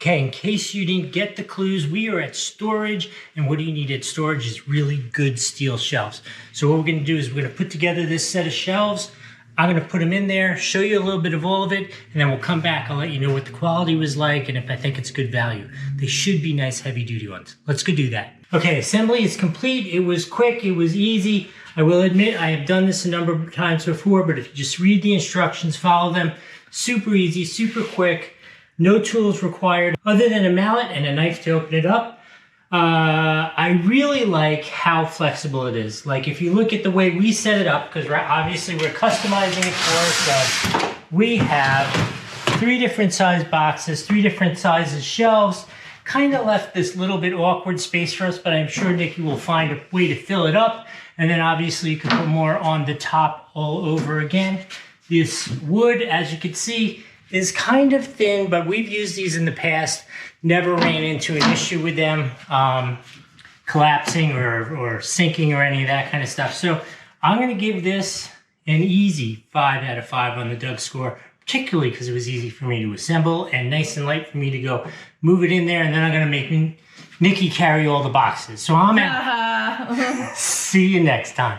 Okay, in case you didn't get the clues, we are at storage, and what do you need at storage is really good steel shelves. So what we're gonna do is we're gonna put together this set of shelves. I'm gonna put them in there, show you a little bit of all of it, and then we'll come back. I'll let you know what the quality was like and if I think it's good value. They should be nice heavy duty ones. Let's go do that. Okay, assembly is complete. It was quick, it was easy. I will admit I have done this a number of times before, but if you just read the instructions, follow them, super easy, super quick. No tools required other than a mallet and a knife to open it up. I really like how flexible it is. Like if you look at the way we set it up, because obviously we're customizing it for ourselves, we have 3 different size boxes, 3 different sizes shelves. Kind of left this little bit awkward space for us, but I'm sure Nikki will find a way to fill it up. And then obviously you can put more on the top all over again. This wood, as you can see, is kind of thin, but we've used these in the past. Never ran into an issue with them collapsing or sinking or any of that kind of stuff. So I'm going to give this an easy 5 out of 5 on the Doug score, particularly because it was easy for me to assemble and nice and light for me to go move it in there. And then I'm going to make Nikki carry all the boxes. So I'm out. See you next time.